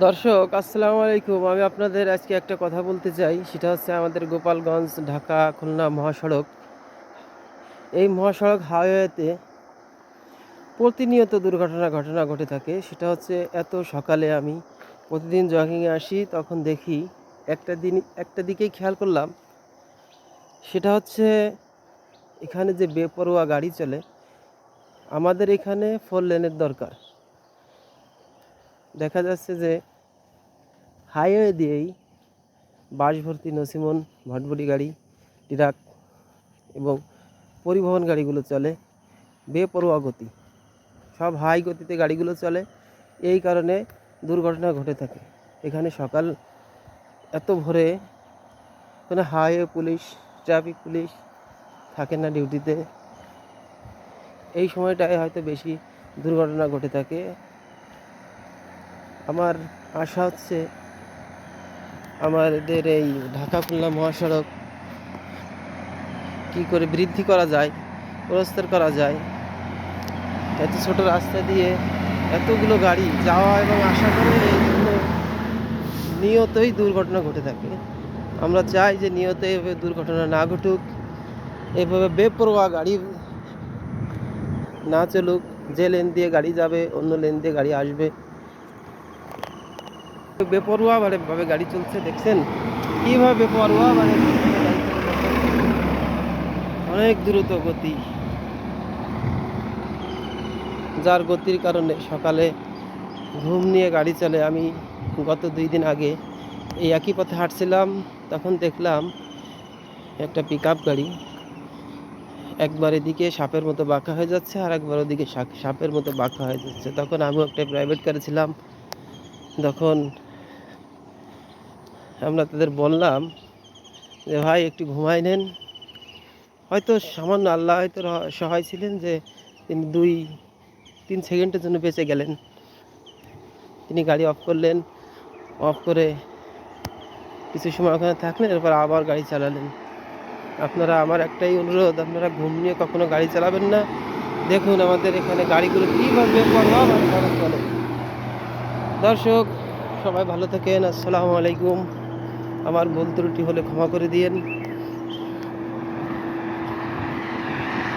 দর্শক আসসালামু আলাইকুম। আমি আপনাদের আজকে একটা কথা বলতে চাই, সেটা হচ্ছে আমাদের গোপালগঞ্জ ঢাকা খুলনা মহাসড়ক। এই মহাসড়ক হাইওয়েতে প্রতিনিয়ত ঘটনা ঘটে থাকে। সেটা হচ্ছে এত সকালে আমি প্রতিদিন জগিংয়ে আসি, তখন দেখি একটা দিকেই খেয়াল করলাম, সেটা হচ্ছে এখানে যে বেপরোয়া গাড়ি চলে। আমাদের এখানে 4 লেনের দরকার। দেখা যাচ্ছে যে হাইওয়ে দিয়েই বাস ভর্তি নসিমন ভটভটি গাড়ি, ট্রাক এবং পরিবহন গাড়িগুলো চলে বেপরোয়া গতি। সব হাই গতিতে গাড়িগুলো চলে, এই কারণে দুর্ঘটনা ঘটে থাকে। এখানে সকাল এত ভোরে কোনো হাইওয়ে পুলিশ, ট্রাফিক পুলিশ থাকে না ডিউটিতে। এই সময়টায় হয়তো বেশি দুর্ঘটনা ঘটে থাকে। আমার আশা হচ্ছে আমাদের এই ঢাকা খুলনা মহাসড়ক কী করে বৃদ্ধি করা যায়, প্রস্তর করা যায়। এত ছোট রাস্তা দিয়ে এতগুলো গাড়ি যাওয়া এবং আসা করে, এই জন্য নিয়তই দুর্ঘটনা ঘটে থাকে। আমরা চাই যে নিয়ত এভাবে দুর্ঘটনা না ঘটুক, এভাবে বেপরোয়া গাড়ি না চলুক। যে লেন দিয়ে গাড়ি যাবে অন্য লেন দিয়ে গাড়ি আসবে, বেপরোয়া ভাবে গাড়ি চলছে। দেখছেন কীভাবে বেপরোয়া গাড়ি চলছে, অনেক দ্রুত গতি, যার গতির কারণে সকালে ঘুম নিয়ে গাড়ি চলে। আমি গত 2 দিন আগে এই একই পথে হাঁটছিলাম, তখন দেখলাম একটা পিকআপ গাড়ি একবার এদিকে সাপের মতো বাঁকা হয়ে যাচ্ছে, আর একবার ওদিকে সাপের মতো বাঁকা হয়ে যাচ্ছে। তখন আমিও একটা প্রাইভেট কারে ছিলাম, তখন আমরা তাদের বললাম যে ভাই একটু ঘুমাই নেন। হয়তো সামান্য আল্লাহ হয়তো সহায় ছিলেন যে তিনি 2-3 সেকেন্ডের জন্য বেঁচে গেলেন। তিনি গাড়ি অফ করলেন, অফ করে কিছু সময় ওখানে থাকলেন, এরপর আবার গাড়ি চালালেন। আপনারা, আমার একটাই অনুরোধ, আপনারা ঘুম নিয়ে কখনো গাড়ি চালাবেন না। দেখুন আমাদের এখানে গাড়িগুলো কীভাবে চলে। দর্শক সবাই ভালো থাকেন। আসসালামু আলাইকুম। আমার ভুল ত্রুটি হলে ক্ষমা করে দিয়েন।